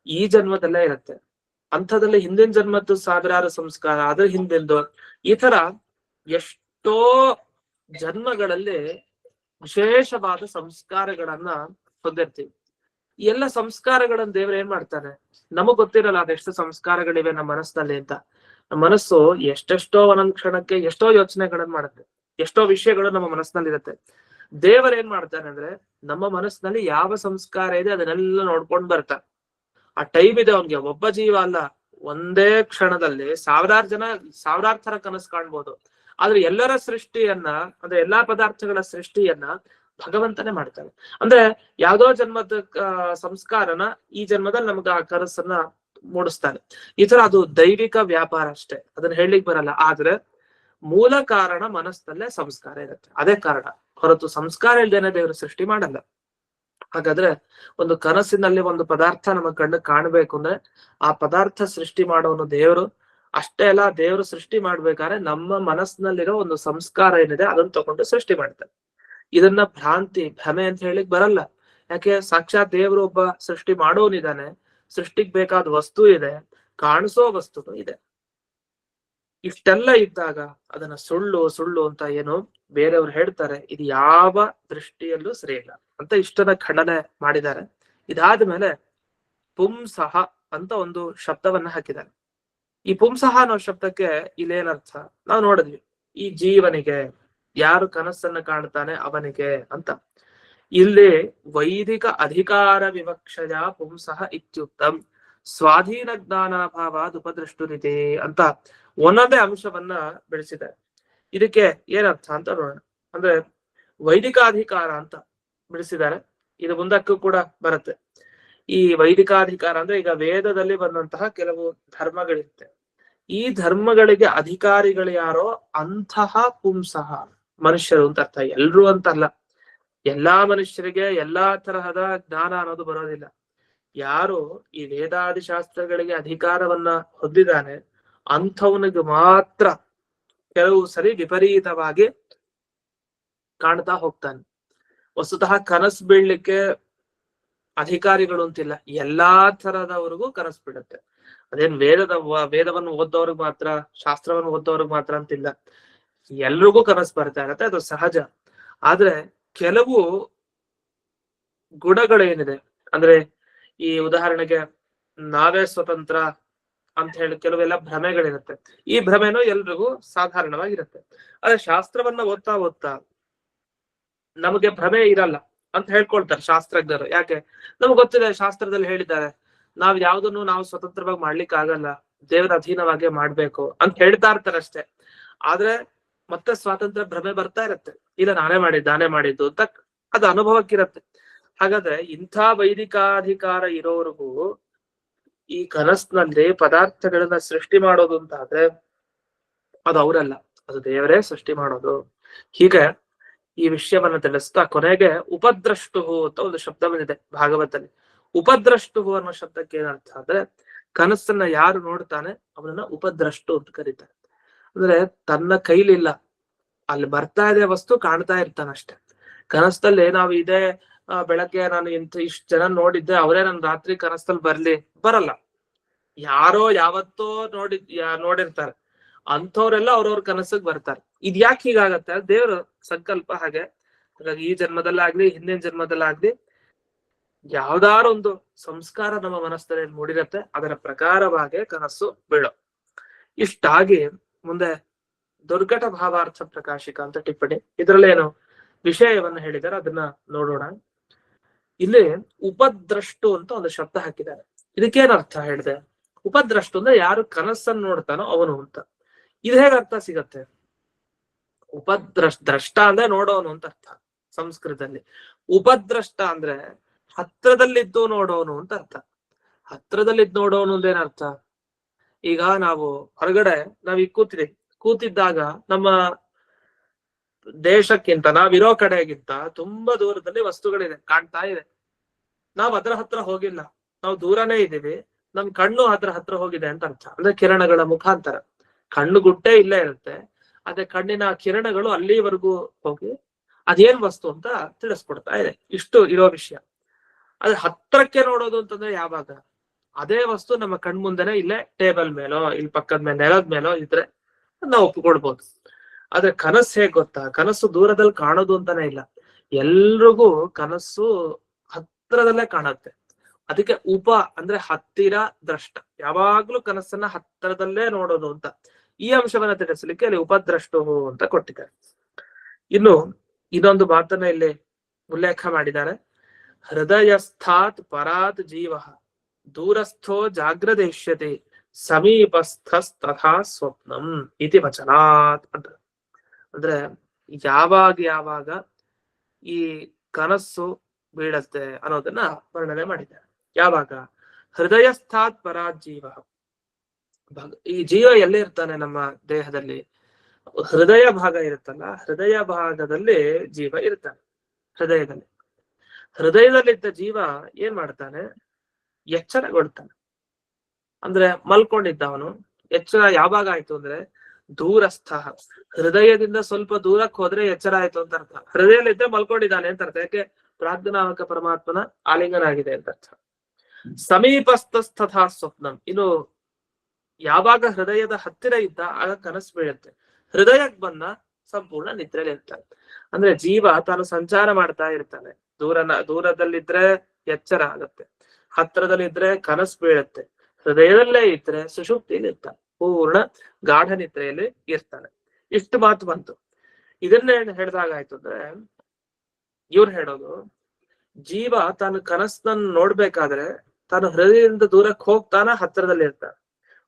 ಈ ಜನ್ಮದಲ್ಲೇ ಇರುತ್ತೆ. ಅಂಥದ್ರಲ್ಲಿ ಹಿಂದಿನ ಜನ್ಮದ್ದು ಸಾವಿರಾರು ಸಂಸ್ಕಾರ, ಅದ್ರ ಹಿಂದಿಂದು, ಈ ತರ ಎಷ್ಟೋ ಜನ್ಮಗಳಲ್ಲಿ ವಿಶೇಷವಾದ ಸಂಸ್ಕಾರಗಳನ್ನ ಹೊಂದಿರ್ತೀವಿ. ಈ ಎಲ್ಲ ಸಂಸ್ಕಾರಗಳನ್ನ ದೇವ್ರ ಏನ್ ಮಾಡ್ತಾನೆ? ನಮಗ್ ಗೊತ್ತಿರಲ್ಲ ಅದೆಷ್ಟು ಸಂಸ್ಕಾರಗಳಿವೆ ನಮ್ಮ ಮನಸ್ಸಿನಲ್ಲಿ ಅಂತ. ನಮ್ಮ ಮನಸ್ಸು ಎಷ್ಟೆಷ್ಟೋ ಒಂದೊಂದ್ ಕ್ಷಣಕ್ಕೆ ಎಷ್ಟೋ ಯೋಚನೆಗಳನ್ನ ಮಾಡುತ್ತೆ, ಎಷ್ಟೋ ವಿಷಯಗಳು ನಮ್ಮ ಮನಸ್ಸಿನಲ್ಲಿ ಇರುತ್ತೆ. ದೇವರ ಏನ್ ಮಾಡ್ತಾನೆ ಅಂದ್ರೆ, ನಮ್ಮ ಮನಸ್ಸಿನಲ್ಲಿ ಯಾವ ಸಂಸ್ಕಾರ ಇದೆ ಅದನ್ನೆಲ್ಲ ನೋಡ್ಕೊಂಡ್ ಬರ್ತಾನೆ. ಆ ಟೈಮ್ ಇದೆ ಅವನ್ಗೆ. ಒಬ್ಬ ಜೀವ ಅಲ್ಲ, ಒಂದೇ ಕ್ಷಣದಲ್ಲಿ ಸಾವಿರಾರು ತರ ಕನಸು ಕಾಣ್ಬೋದು. ಆದ್ರೆ ಎಲ್ಲರ ಸೃಷ್ಟಿಯನ್ನ, ಅಂದ್ರೆ ಎಲ್ಲಾ ಪದಾರ್ಥಗಳ ಸೃಷ್ಟಿಯನ್ನ ಭಗವಂತನೇ ಮಾಡ್ತಾನೆ. ಅಂದ್ರೆ ಯಾವ್ದೋ ಜನ್ಮದ ಸಂಸ್ಕಾರನ ಈ ಜನ್ಮದಲ್ಲಿ ನಮ್ಗ ಆ ಕನಸನ್ನ ಮೂಡಿಸ್ತಾನೆ. ಈ ತರ ಅದು ದೈವಿಕ ವ್ಯಾಪಾರ ಅಷ್ಟೇ, ಅದನ್ನ ಹೇಳಲಿಕ್ಕೆ ಬರಲ್ಲ. ಆದ್ರೆ ಮೂಲ ಕಾರಣ ಮನಸ್ಸಲ್ಲೇ ಸಂಸ್ಕಾರ ಇರುತ್ತೆ, ಅದೇ ಕಾರಣ. ಹೊರತು ಸಂಸ್ಕಾರ ಇಲ್ದೇನೆ ದೇವರು ಸೃಷ್ಟಿ ಮಾಡಲ್ಲ. ಹಾಗಾದ್ರೆ ಒಂದು ಕನಸಿನಲ್ಲಿ ಒಂದು ಪದಾರ್ಥ ನಮ್ಮ ಕಣ್ಣು ಕಾಣ್ಬೇಕು ಅಂದ್ರೆ ಆ ಪದಾರ್ಥ ಸೃಷ್ಟಿ ಮಾಡೋನು ದೇವರು. ಅಷ್ಟೇ ಅಲ್ಲ, ದೇವರು ಸೃಷ್ಟಿ ಮಾಡ್ಬೇಕಾದ್ರೆ ನಮ್ಮ ಮನಸ್ಸಿನಲ್ಲಿರೋ ಒಂದು ಸಂಸ್ಕಾರ ಏನಿದೆ ಅದನ್ನ ತಗೊಂಡು ಸೃಷ್ಟಿ ಮಾಡ್ತಾರೆ. ಇದನ್ನ ಭ್ರಮೆ ಅಂತ ಹೇಳಿಕ್ ಬರಲ್ಲ. ಯಾಕೆ? ಸಾಕ್ಷಾತ್ ದೇವರು ಒಬ್ಬ ಸೃಷ್ಟಿ ಮಾಡೋನಿದ್ದಾನೆ, ಸೃಷ್ಟಿಗ್ ಬೇಕಾದ ವಸ್ತು ಇದೆ, ಕಾಣಿಸೋ ವಸ್ತುನು ಇದೆ. ಇಷ್ಟೆಲ್ಲ ಇದ್ದಾಗ ಅದನ್ನ ಸುಳ್ಳು ಅಂತ ಏನು ಬೇರೆಯವ್ರು ಹೇಳ್ತಾರೆ, ಇದು ಯಾವ ದೃಷ್ಟಿಯಲ್ಲೂ ಸರಿ ಇಲ್ಲ ಅಂತ ಇಷ್ಟನ್ನ ಖಂಡನೆ ಮಾಡಿದ್ದಾರೆ. ಇದಾದ್ಮೇಲೆ ಪುಂಸಹ ಅಂತ ಒಂದು ಶಬ್ದವನ್ನ ಹಾಕಿದ್ದಾರೆ. ಈ ಪುಂಸಹ ಅನ್ನೋ ಶಬ್ದಕ್ಕೆ ಇಲ್ಲೇನರ್ಥ ನಾವು ನೋಡಿದ್ವಿ. ಈ ಜೀವನಿಗೆ, ಯಾರು ಕನಸನ್ನ ಕಾಣ್ತಾನೆ ಅವನಿಗೆ ಅಂತ. ಇಲ್ಲಿ ವೈದಿಕ ಅಧಿಕಾರ ವಿವಕ್ಷಯ ಪುಂಸಹ ಇತ್ಯುಕ್ತಂ ಸ್ವಾಧೀನ ಜ್ಞಾನಾಭಾವಾದ್ ಉಪದೃಷ್ಟುರಿತೆ ಅಂತ ಒಂದೊಂದೇ ಅಂಶವನ್ನ ಬೆಳೆಸಿದ್ದಾರೆ. ಇದಕ್ಕೆ ಏನರ್ಥ ಅಂತ ನೋಡೋಣ. ಅಂದ್ರೆ ವೈದಿಕಾಧಿಕಾರ ಅಂತ ಬಿಡಿಸಿದ್ದಾರೆ. ಇದು ಮುಂದಕ್ಕೂ ಕೂಡ ಬರುತ್ತೆ. ಈ ವೈದಿಕಾಧಿಕಾರ ಅಂದ್ರೆ ಈಗ ವೇದದಲ್ಲಿ ಬಂದಂತಹ ಕೆಲವು ಧರ್ಮಗಳಿರುತ್ತೆ. ಈ ಧರ್ಮಗಳಿಗೆ ಅಧಿಕಾರಿಗಳು ಯಾರೋ ಅಂತಹ ಪುಂಸಹ ಮನುಷ್ಯರು ಅಂತ ಅರ್ಥ. ಎಲ್ರು ಅಂತಲ್ಲ, ಎಲ್ಲಾ ಮನುಷ್ಯರಿಗೆ ಎಲ್ಲಾ ತರಹದ ಜ್ಞಾನ ಅನ್ನೋದು ಬರೋದಿಲ್ಲ. ಯಾರು ಈ ವೇದಾದಿ ಶಾಸ್ತ್ರಗಳಿಗೆ ಅಧಿಕಾರವನ್ನ ಹೊಂದಿದ್ದಾನೆ ಅಂಥವನಿಗೆ ಮಾತ್ರ ಕೆಲವು ಸರಿ ವಿಪರೀತವಾಗಿ ಕಾಣ್ತಾ ಹೋಗ್ತಾನೆ. ವಸ್ತುತಃ ಕನಸು ಬೀಳ್ಲಿಕ್ಕೆ ಅಧಿಕಾರಿಗಳು ಅಂತಿಲ್ಲ, ಎಲ್ಲಾ ತರದವರಿಗೂ ಕನಸು ಬಿಡುತ್ತೆ. ಅದೇನ್ ವೇದವನ್ನು ಓದೋರ್ಗ್ ಮಾತ್ರ, ಶಾಸ್ತ್ರವನ್ನು ಓದೋರ್ಗ್ ಮಾತ್ರ ಅಂತಿಲ್ಲ, ಎಲ್ರಿಗೂ ಕನಸು ಬರ್ತಾ ಇರತ್ತೆ, ಅದು ಸಹಜ. ಆದ್ರೆ ಕೆಲವು ಗುಣಗಳೇನಿದೆ ಅಂದ್ರೆ, ಈ ಉದಾಹರಣೆಗೆ ನಾವೇ ಸ್ವತಂತ್ರ ಅಂತ ಹೇಳಿ ಕೆಲವೆಲ್ಲ ಭ್ರಮೆಗಳಿರುತ್ತೆ. ಈ ಭ್ರಮೆನೂ ಎಲ್ರಿಗೂ ಸಾಧಾರಣವಾಗಿರುತ್ತೆ. ಆದ್ರೆ ಶಾಸ್ತ್ರವನ್ನ ಓದ್ತಾ ಓದ್ತಾ ನಮಗೆ ಭ್ರಮೆ ಇರಲ್ಲ ಅಂತ ಹೇಳ್ಕೊಳ್ತಾರೆ ಶಾಸ್ತ್ರಜ್ಞರು. ಯಾಕೆ? ನಮ್ಗೆ ಗೊತ್ತಿದೆ, ಶಾಸ್ತ್ರದಲ್ಲಿ ಹೇಳಿದ್ದಾರೆ ನಾವ್ ಯಾವ್ದನ್ನು ನಾವು ಸ್ವತಂತ್ರವಾಗಿ ಮಾಡ್ಲಿಕ್ಕೆ ಆಗಲ್ಲ, ದೇವರ ಅಧೀನವಾಗೇ ಮಾಡ್ಬೇಕು ಅಂತ ಹೇಳ್ತಾ ಇರ್ತಾರೆ ಅಷ್ಟೇ. ಆದ್ರೆ ಮತ್ತೆ ಸ್ವಾತಂತ್ರ್ಯ ಭ್ರಮೆ ಬರ್ತಾ ಇರತ್ತೆ, ಇಲ್ಲ ನಾನೇ ಮಾಡಿದ್ದು ಅಂತ ಅದು ಅನುಭವಕ್ಕಿರತ್ತೆ. ಹಾಗಾದ್ರೆ ಇಂಥ ವೈದಿಕಾಧಿಕಾರ ಇರೋರ್ಗೂ ಈ ಕನಸಿನಲ್ಲಿ ಪದಾರ್ಥಗಳನ್ನ ಸೃಷ್ಟಿ ಮಾಡೋದು ಅಂತ ಆದ್ರೆ ಅದು ಅವರಲ್ಲ, ಅದು ದೇವರೇ ಸೃಷ್ಟಿ ಮಾಡೋದು. ಹೀಗೆ ಈ ವಿಷಯವನ್ನ ತಿಳಿಸ್ತಾ ಕೊನೆಗೆ ಉಪದ್ರಷ್ಟು ಅಂತ ಒಂದು ಶಬ್ದ ಬಂದಿದೆ ಭಾಗವತದಲ್ಲಿ. ಉಪದ್ರಷ್ಟು ಅನ್ನೋ ಶಬ್ದಕ್ಕೆ ಏನರ್ಥ ಅಂದ್ರೆ, ಕನಸನ್ನ ಯಾರು ನೋಡ್ತಾನೆ ಅವನನ್ನ ಉಪದ್ರಷ್ಟು ಅಂತ ಕರೀತಾರೆ. ಅಂದ್ರೆ ತನ್ನ ಕೈಲಿಲ್ಲ, ಅಲ್ಲಿ ಬರ್ತಾ ಇದೆ ವಸ್ತು ಕಾಣ್ತಾ ಇರ್ತಾನಷ್ಟೆ. ಕನಸದಲ್ಲಿ ನಾವು ಇದೇ ಬೆಳಗ್ಗೆ ನಾನು ಇಷ್ಟು ಜನ ನೋಡಿದ್ದೆ, ಅವರೇ ನನ್ ರಾತ್ರಿ ಕನಸಲ್ಲಿ ಬರಲ್ಲ. ಯಾರೋ ಯಾವತ್ತೋ ನೋಡಿರ್ತಾರೆ, ಅಂಥವ್ರೆಲ್ಲ ಅವ್ರವ್ರ ಕನಸಿಗೆ ಬರ್ತಾರೆ. ಇದ್ ಯಾಕೆ ಹೀಗಾಗತ್ತೆ? ದೇವ್ರ ಸಂಕಲ್ಪ ಹಾಗೆ. ಹಾಗಾಗಿ ಈ ಜನ್ಮದಲ್ಲಾಗ್ಲಿ ಹಿಂದಿನ ಜನ್ಮದಲ್ಲಾಗ್ಲಿ ಯಾವ್ದಾರ ಒಂದು ಸಂಸ್ಕಾರ ನಮ್ಮ ಮನಸ್ಸಲ್ಲಿ ಮೂಡಿರತ್ತೆ, ಅದರ ಪ್ರಕಾರವಾಗಿ ಕನಸು ಬೀಳೋ. ಇಷ್ಟಾಗಿ ಮುಂದೆ ದುರ್ಘಟ ಭಾವಾರ್ಥ ಪ್ರಕಾಶಿಕ ಅಂತ ಟಿಪ್ಪಣಿ, ಇದರಲ್ಲೇನು ವಿಷಯವನ್ನ ಹೇಳಿದಾರೆ ಅದನ್ನ ನೋಡೋಣ. ಇಲ್ಲಿ ಉಪದ್ರಷ್ಟು ಅಂತ ಒಂದು ಶಬ್ದ ಹಾಕಿದ್ದಾರೆ. ಇದಕ್ಕೇನ್ ಅರ್ಥ ಹೇಳಿದೆ? ಉಪದ್ರಷ್ಟು ಅಂದ್ರೆ ಯಾರು ಕನಸನ್ನು ನೋಡ್ತಾನೋ ಅವನು ಅಂತ. ಇದು ಹೇಗೆ ಅರ್ಥ ಸಿಗತ್ತೆ? ದ್ರಷ್ಟ ಅಂದ್ರೆ ನೋಡೋನು ಅಂತ ಅರ್ಥ ಸಂಸ್ಕೃತದಲ್ಲಿ. ಉಪದ್ರಷ್ಟ ಅಂದ್ರೆ ಹತ್ರದಲ್ಲಿದ್ದು ನೋಡೋನು ಅಂತ ಅರ್ಥ. ಹತ್ರದಲ್ಲಿದ್ದು ನೋಡೋನು ಅಂದೇನರ್ಥ? ಈಗ ನಾವು ಹೊರಗಡೆ ನಾವ್ ಈಗ ಕೂತಿದ್ದಾಗ ನಮ್ಮ ದೇಶಕ್ಕಿಂತ ನಾವಿರೋ ಕಡೆಗಿಂತ ತುಂಬಾ ದೂರದಲ್ಲಿ ವಸ್ತುಗಳಿದೆ, ಕಾಣ್ತಾ ಇದೆ. ನಾವ್ ಅದ್ರ ಹತ್ರ ಹೋಗಿಲ್ಲ, ನಾವು ದೂರನೇ ಇದೀವಿ, ನಮ್ ಕಣ್ಣು ಅದ್ರ ಹತ್ರ ಹೋಗಿದೆ ಅಂತ ಅರ್ಥ. ಅಂದ್ರೆ ಕಿರಣಗಳ ಮುಖಾಂತರ. ಕಣ್ಣು ಗುಟ್ಟೆ ಇಲ್ಲೇ ಇರುತ್ತೆ, ಅದೇ ಕಣ್ಣಿನ ಕಿರಣಗಳು ಅಲ್ಲಿವರೆಗೂ ಹೋಗಿ ಅದೇನ್ ವಸ್ತು ಅಂತ ತಿಳಿಸ್ಕೊಡ್ತಾ ಇದೆ. ಇಷ್ಟು ಇರೋ ವಿಷಯ. ಅದ್ರ ಹತ್ರಕ್ಕೆ ನೋಡೋದು ಅಂತಂದ್ರೆ ಯಾವಾಗ? ಅದೇ ವಸ್ತು ನಮ್ಮ ಕಣ್ ಮುಂದೆನೆ ಇಲ್ಲೇ ಟೇಬಲ್ ಮೇಲೋ ಇಲ್ಲಿ ಪಕ್ಕದ ಮೇಲೆ ನೆಲದ ಮೇಲೋ ಇದ್ರೆ ನಾವು ಒಪ್ಕೊಳ್ಬಹುದು. ಆದ್ರೆ ಕನಸು ಹೇಗ್ ಗೊತ್ತಾ? ಕನಸು ದೂರದಲ್ಲಿ ಕಾಣೋದು ಅಂತಾನೆ ಇಲ್ಲ, ಎಲ್ರಿಗೂ ಕನಸು ಹತ್ರದಲ್ಲೇ ಕಾಣುತ್ತೆ. ಅದಕ್ಕೆ ಉಪ ಅಂದ್ರೆ ಹತ್ತಿರ, ದ್ರಷ್ಟ ಯಾವಾಗ್ಲೂ ಕನಸನ್ನ ಹತ್ತಿರದಲ್ಲೇ ನೋಡೋದು ಅಂತ. ಈ ಅಂಶವನ್ನ ತಿಳಿಸ್ಲಿಕ್ಕೆ ಅಲ್ಲಿ ಉಪದ್ರಷ್ಟು ಅಂತ ಕೊಟ್ಟಿದ್ದಾರೆ. ಇನ್ನು ಇದೊಂದು ಮಾತನ್ನ ಇಲ್ಲಿ ಉಲ್ಲೇಖ ಮಾಡಿದ್ದಾರೆ. ಹೃದಯಸ್ಥಾತ್ ಪರಾತ್ ಜೀವ ದೂರಸ್ಥೋ ಜಾಗ್ರದೇಶ್ಯತೆ ಸಮೀಪಸ್ಥಸ್ತಥಾ ಸ್ವಪ್ನಂ ಇತಿ ವಚನಾತ್ ಅಂತ. ಅಂದ್ರೆ ಯಾವಾಗ ಈ ಕನಸು ಬೀಳತ್ತೆ ಅನ್ನೋದನ್ನ ವರ್ಣನೆ ಮಾಡಿದ್ದಾರೆ. ಯಾವಾಗ? ಹೃದಯಸ್ಥಾತ್ ಪರಾತ್ ಜೀವ. ಈ ಜೀವ ಎಲ್ಲಿ ಇರ್ತಾನೆ? ನಮ್ಮ ದೇಹದಲ್ಲಿ ಹೃದಯ ಭಾಗ ಇರುತ್ತಲ್ಲ, ಹೃದಯ ಭಾಗದಲ್ಲಿ ಜೀವ ಇರ್ತಾನೆ. ಹೃದಯದಲ್ಲಿದ್ದ ಜೀವ ಏನ್ ಮಾಡ್ತಾನೆ? ಎಚ್ಚರಗೊಳ್ತಾನೆ. ಅಂದ್ರೆ ಮಲ್ಕೊಂಡಿದ್ದ ಅವನು ಎಚ್ಚರ ಯಾವಾಗ ಆಯ್ತು ಅಂದ್ರೆ ದೂರಸ್ಥ. ಹೃದಯದಿಂದ ಸ್ವಲ್ಪ ದೂರಕ್ಕೆ ಹೋದ್ರೆ ಎಚ್ಚರ ಆಯ್ತು ಅಂತ ಅರ್ಥ. ಹೃದಯದಲ್ಲಿದ್ದ ಮಲ್ಕೊಂಡಿದ್ದಾನೆ ಅಂತ ಅರ್ಥ. ಯಾಕೆ? ಪ್ರಾಜ್ಞಾನಾಮಕ ಪರಮಾತ್ಮನ ಆಲಿಂಗನ ಆಗಿದೆ ಅಂತ ಅರ್ಥ. ಸಮೀಪಸ್ಥಸ್ಥಾ ಸ್ವಪ್ನಂ. ಇನ್ನು ಯಾವಾಗ ಹೃದಯದ ಹತ್ತಿರ ಇದ್ದ ಆಗ ಕನಸು ಬೀಳುತ್ತೆ. ಹೃದಯಕ್ಕೆ ಬಂದ ಸಂಪೂರ್ಣ ನಿದ್ರೆಯಲ್ಲಿ ಇರ್ತಾನೆ. ಅಂದ್ರೆ ಜೀವ ತಾನು ಸಂಚಾರ ಮಾಡ್ತಾ ಇರ್ತಾನೆ. ದೂರದಲ್ಲಿದ್ರೆ ಎಚ್ಚರ ಆಗತ್ತೆ, ಹತ್ರದಲ್ಲಿದ್ರೆ ಕನಸು ಬೀಳುತ್ತೆ, ಹೃದಯದಲ್ಲೇ ಇದ್ರೆ ಸುಷುಪ್ತಿಯಲ್ಲಿ ಇರ್ತಾನೆ, ಪೂರ್ಣ ಗಾಢ ನಿದ್ರೆಯಲ್ಲಿ ಇರ್ತಾನೆ. ಇಷ್ಟು ಮಾತು ಬಂತು. ಇದನ್ನೇ ಹೇಳಿದಾಗಾಯ್ತು ಅಂದ್ರೆ ಇವ್ರು ಹೇಳೋದು, ಜೀವ ತಾನು ಕನಸನ್ನ ನೋಡ್ಬೇಕಾದ್ರೆ ತಾನು ಹೃದಯದಿಂದ ದೂರಕ್ಕೆ ಹೋಗ್ತಾನ, ಹತ್ರದಲ್ಲಿ ಇರ್ತಾನೆ.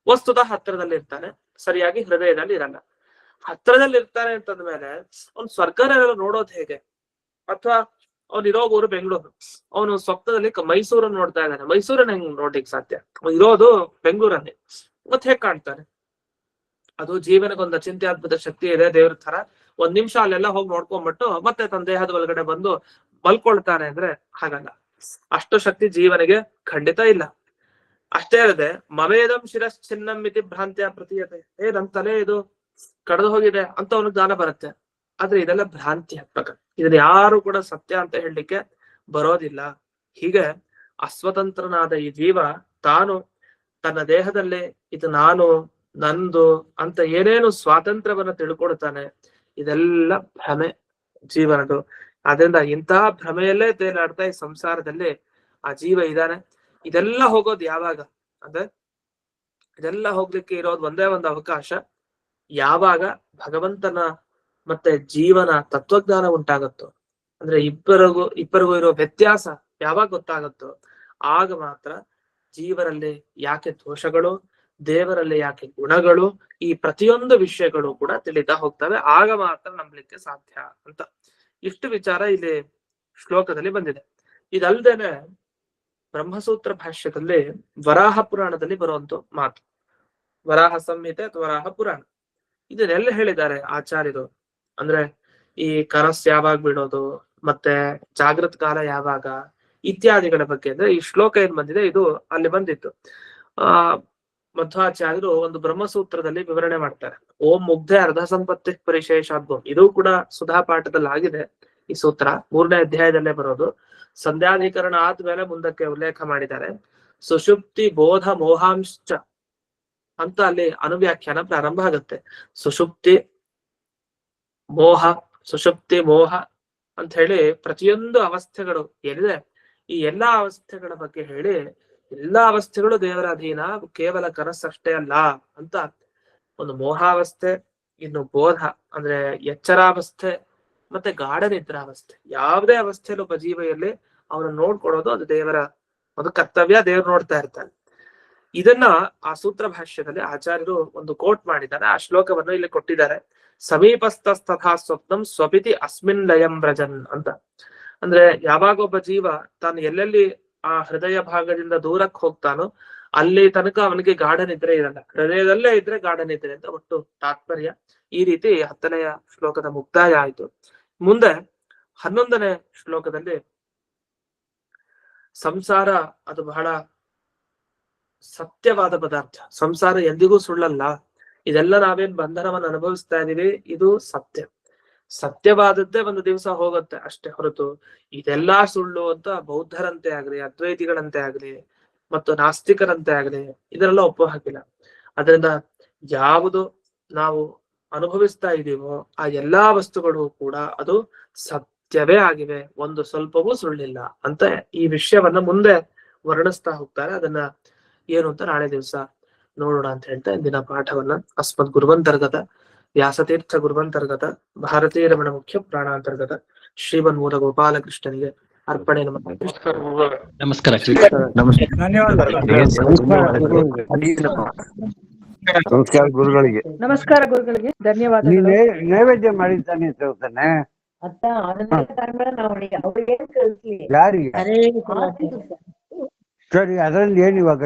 ವಸ್ತುತಃ ಹತ್ರದಲ್ಲಿ ಇರ್ತಾನೆ, ಸರಿಯಾಗಿ ಹೃದಯದಲ್ಲಿ ಇರಲ್ಲ. ಹತ್ರದಲ್ಲಿ ಇರ್ತಾನೆ ಅಂತಂದ್ಮೇಲೆ ಅವ್ನು ಸ್ವರ್ಗನೆಲ್ಲ ನೋಡೋದು ಹೇಗೆ? ಅಥವಾ ಅವ್ನು ಇರೋ ಊರು ಬೆಂಗಳೂರು, ಅವನು ಸ್ವಪ್ನದಲ್ಲಿ ಮೈಸೂರನ್ನು ನೋಡ್ತಾ ಇದ್ದಾನೆ. ಮೈಸೂರನ್ನ ಹೆಂಗ್ ನೋಡ್ಲಿಕ್ಕೆ ಸಾಧ್ಯ? ಇರೋದು ಬೆಂಗಳೂರಲ್ಲಿ, ಮತ್ತೆ ಹೇಗ್ ಕಾಣ್ತಾನೆ? ಅದು ಜೀವನಕ್ಕೊಂದು ಅಚಿಂತ್ಯದ್ಭುತ ಶಕ್ತಿ ಇದೆ, ದೇವ್ರ ತರ. ಒಂದ್ ನಿಮಿಷ ಅಲ್ಲೆಲ್ಲ ಹೋಗಿ ನೋಡ್ಕೊಂಡ್ಬಿಟ್ಟು ಮತ್ತೆ ತನ್ನ ದೇಹದ ಒಳಗಡೆ ಬಂದು ಮಲ್ಕೊಳ್ತಾನೆ ಅಂದ್ರೆ ಹಾಗಲ್ಲ. ಅಷ್ಟು ಶಕ್ತಿ ಜೀವನಿಗೆ ಖಂಡಿತ ಇಲ್ಲ. ಅಷ್ಟೇ ಅಲ್ಲದೆ ಮಮೇದಂ ಶಿರಶ್ಚಿನ್ನಂ ಮಿತಿ ಭ್ರಾಂತಿಯ ಪ್ರತೀಯತೆ. ನಮ್ ತಲೆ ಇದು ಕಡ್ದು ಹೋಗಿದೆ ಅಂತ ಅವನಿಗೆ ಜ್ಞಾನ ಬರುತ್ತೆ. ಆದ್ರೆ ಇದೆಲ್ಲ ಭ್ರಾಂತಿ ಹತ್ಮಕ. ಇದನ್ನ ಯಾರು ಕೂಡ ಸತ್ಯ ಅಂತ ಹೇಳಲಿಕ್ಕೆ ಬರೋದಿಲ್ಲ. ಹೀಗೆ ಅಸ್ವತಂತ್ರನಾದ ಈ ಜೀವ ತಾನು ತನ್ನ ದೇಹದಲ್ಲೇ ಇದು ನಾನು ನಂದು ಅಂತ ಏನೇನು ಸ್ವಾತಂತ್ರ್ಯವನ್ನ ತಿಳ್ಕೊಳ್ತಾನೆ, ಇದೆಲ್ಲ ಭ್ರಮೆ ಜೀವನದು. ಆದ್ರಿಂದ ಇಂತಹ ಭ್ರಮೆಯಲ್ಲೇ ತೇಲಾಡ್ತಾ ಈ ಸಂಸಾರದಲ್ಲಿ ಆ ಜೀವ ಇದ್ದಾನೆ. ಇದೆಲ್ಲ ಹೋಗೋದು ಯಾವಾಗ ಅಂದ್ರೆ, ಇದೆಲ್ಲ ಹೋಗ್ಲಿಕ್ಕೆ ಇರೋದು ಒಂದೇ ಒಂದು ಅವಕಾಶ, ಯಾವಾಗ ಭಗವಂತನ ಮತ್ತೆ ಜೀವನ ತತ್ವಜ್ಞಾನ ಉಂಟಾಗುತ್ತೋ, ಅಂದ್ರೆ ಇಬ್ಬರಿಗೂ ಇರೋ ವ್ಯತ್ಯಾಸ ಯಾವಾಗ ಗೊತ್ತಾಗುತ್ತೋ ಆಗ ಮಾತ್ರ ಜೀವರಲ್ಲಿ ಯಾಕೆ ದೋಷಗಳು, ದೇವರಲ್ಲಿ ಯಾಕೆ ಗುಣಗಳು, ಈ ಪ್ರತಿಯೊಂದು ವಿಷಯಗಳು ಕೂಡ ತಿಳಿತಾ ಹೋಗ್ತವೆ. ಆಗ ಮಾತ್ರ ನಂಬಲಿಕ್ಕೆ ಸಾಧ್ಯ ಅಂತ ಇಷ್ಟು ವಿಚಾರ ಇಲ್ಲಿ ಶ್ಲೋಕದಲ್ಲಿ ಬಂದಿದೆ. ಇದಲ್ದೇನೆ ಬ್ರಹ್ಮಸೂತ್ರ ಭಾಷ್ಯದಲ್ಲಿ ವರಾಹ ಪುರಾಣದಲ್ಲಿ ಬರುವಂತ ಮಾತು, ವರಾಹ ಸಂಹಿತೆ ಅಥವಾ ವರಾಹ ಪುರಾಣ, ಇದನ್ನೆಲ್ಲ ಹೇಳಿದ್ದಾರೆ ಆಚಾರ್ಯರು. ಅಂದ್ರೆ ಈ ಕನಸ್ ಯಾವಾಗ ಬಿಡೋದು, ಮತ್ತೆ ಜಾಗೃತ ಕಾಲ ಯಾವಾಗ ಇತ್ಯಾದಿಗಳ ಬಗ್ಗೆ. ಅಂದ್ರೆ ಈ ಶ್ಲೋಕ ಏನ್ ಬಂದಿದೆ ಇದು ಅಲ್ಲಿ ಬಂದಿತ್ತು. ಮಧ್ವಾಚಾರ್ಯರು ಒಂದು ಬ್ರಹ್ಮಸೂತ್ರದಲ್ಲಿ ವಿವರಣೆ ಮಾಡ್ತಾರೆ. ಓಂ ಮುಗ್ಧೆ ಅರ್ಧ ಸಂಪತ್ತಿ ಪರಿಶೇಷಾದ್ಭವ, ಇದು ಕೂಡ ಸುಧಾ ಪಾಠದಲ್ಲಿ ಆಗಿದೆ. ಈ ಸೂತ್ರ 3ನೇ ಅಧ್ಯಾಯದಲ್ಲೇ ಬರೋದು. ಸಂಧ್ಯಾಧಿಕರಣ ಆದ್ಮೇಲೆ ಮುಂದಕ್ಕೆ ಉಲ್ಲೇಖ ಮಾಡಿದ್ದಾರೆ. ಸುಷುಪ್ತಿ ಬೋಧ ಮೋಹಾಂಶ್ಚ ಅಂತ ಅಲ್ಲಿ ಅನುವ್ಯಾಖ್ಯಾನ ಪ್ರಾರಂಭ ಆಗುತ್ತೆ. ಸುಷುಪ್ತಿ ಮೋಹ, ಸುಷುಪ್ತಿ ಮೋಹ ಅಂತ ಹೇಳಿ ಪ್ರತಿಯೊಂದು ಅವಸ್ಥೆಗಳು ಏನಿದೆ ಈ ಎಲ್ಲಾ ಅವಸ್ಥೆಗಳ ಬಗ್ಗೆ ಹೇಳಿ, ಎಲ್ಲಾ ಅವಸ್ಥೆಗಳು ದೇವರ ಅಧೀನ, ಕೇವಲ ಕನಸಷ್ಟೇ ಅಲ್ಲ ಅಂತ ಒಂದು ಮೋಹಾವಸ್ಥೆ, ಇನ್ನು ಬೋಧ ಅಂದ್ರೆ ಎಚ್ಚರಾವಸ್ಥೆ, ಮತ್ತೆ ಗಾಢ ನಿದ್ರಾವಸ್ಥೆ. ಯಾವುದೇ ಅವಸ್ಥೆಯಲ್ಲಿ ಒಬ್ಬ ಜೀವ ಇರ್ಲಿ ಅವನು ನೋಡ್ಕೊಡೋದು ಅದು ದೇವರ ಒಂದು ಕರ್ತವ್ಯ, ದೇವ್ರು ನೋಡ್ತಾ ಇರ್ತಾನೆ. ಇದನ್ನ ಆ ಸೂತ್ರ ಭಾಷ್ಯದಲ್ಲಿ ಆಚಾರ್ಯರು ಒಂದು ಕೋಟ್ ಮಾಡಿದ್ದಾರೆ. ಆ ಶ್ಲೋಕವನ್ನು ಇಲ್ಲಿ ಕೊಟ್ಟಿದ್ದಾರೆ. ಸಮೀಪಸ್ಥಸ್ತಥಾ ಸ್ವಪ್ನಂ ಸ್ವಪಿತಿ ಅಸ್ಮಿನ್ ಲಯಂ ವ್ರಜನ್ ಅಂತ. ಅಂದ್ರೆ ಯಾವಾಗ ಒಬ್ಬ ಜೀವ ತಾನು ಎಲ್ಲೆಲ್ಲಿ ಆ ಹೃದಯ ಭಾಗದಿಂದ ದೂರಕ್ಕೆ ಹೋಗ್ತಾನೋ ಅಲ್ಲಿ ತನಕ ಅವನಿಗೆ ಗಾಢ ನಿದ್ರೆ ಇರಲ್ಲ, ಹೃದಯದಲ್ಲೇ ಇದ್ರೆ ಗಾಢ ನಿದ್ರೆ ಅಂತ ಒಟ್ಟು ತಾತ್ಪರ್ಯ. ಈ ರೀತಿ 10ನೆಯ ಶ್ಲೋಕದ ಮುಕ್ತಾಯ ಆಯ್ತು. ಮುಂದೆ 11ನೇ ಶ್ಲೋಕದಲ್ಲಿ ಸಂಸಾರ ಅದು ಬಹಳ ಸತ್ಯವಾದ ಪದಾರ್ಥ, ಸಂಸಾರ ಎಂದಿಗೂ ಸುಳ್ಳಲ್ಲ, ಇದೆಲ್ಲ ನಾವೇನ್ ಬಂಧನವನ್ನು ಅನುಭವಿಸ್ತಾ ಇದೀವಿ ಇದು ಸತ್ಯ, ಸತ್ಯವಾದದ್ದೇ ಒಂದು ದಿವಸ ಹೋಗುತ್ತೆ ಅಷ್ಟೇ ಹೊರತು ಇದೆಲ್ಲಾ ಸುಳ್ಳು ಅಂತ ಬೌದ್ಧರಂತೆ ಆಗ್ಲಿ, ಅದ್ವೈತಿಗಳಂತೆ ಆಗ್ಲಿ, ಮತ್ತು ನಾಸ್ತಿಕರಂತೆ ಆಗ್ಲಿ ಇದರೆಲ್ಲ ಒಪ್ಪೋ ಹಾಕಿಲ್ಲ. ಅದರಿಂದ ಯಾವುದು ನಾವು ಅನುಭವಿಸ್ತಾ ಇದೀವೋ ಆ ಎಲ್ಲಾ ವಸ್ತುಗಳು ಕೂಡ ಅದು ಸತ್ಯವೇ ಆಗಿವೆ, ಒಂದು ಸ್ವಲ್ಪವೂ ಸುಳ್ಳಿಲ್ಲ ಅಂತ ಈ ವಿಷಯವನ್ನ ಮುಂದೆ ವರ್ಣಿಸ್ತಾ ಹೋಗ್ತಾರೆ. ಅದನ್ನ ಏನು ಅಂತ ನಾಳೆ ದಿವಸ ನೋಡೋಣ ಅಂತ ಹೇಳ್ತಾ ಇಂದಿನ ಪಾಠವನ್ನ ಅಸ್ಮದ್ ಗುರುವಂತರ್ಗತ ವ್ಯಾಸತೀರ್ಥ ಗುರುವಂತರ್ಗತ ಭಾರತೀಯ ರಮಣ ಮುಖ್ಯ ಪ್ರಾಣಾಂತರ್ಗತ ಶ್ರೀಮನ್ಮೂಲ ಗೋಪಾಲಕೃಷ್ಣನಿಗೆ ಅರ್ಪಣೆ. ನಮಸ್ಕಾರ. ನಮಸ್ಕಾರ ಗುರುಗಳಿಗೆ. ನಮಸ್ಕಾರ ಗುರುಗಳಿಗೆ, ಧನ್ಯವಾದಗಳು. ನೈವೇದ್ಯ ಮಾಡಿದ್ದಾನೆ ಹೇಳ್ತಾನೆ ಯಾರಿಗೆ? ಸರಿ, ಅದರಲ್ಲಿ ಏನಿವಾಗ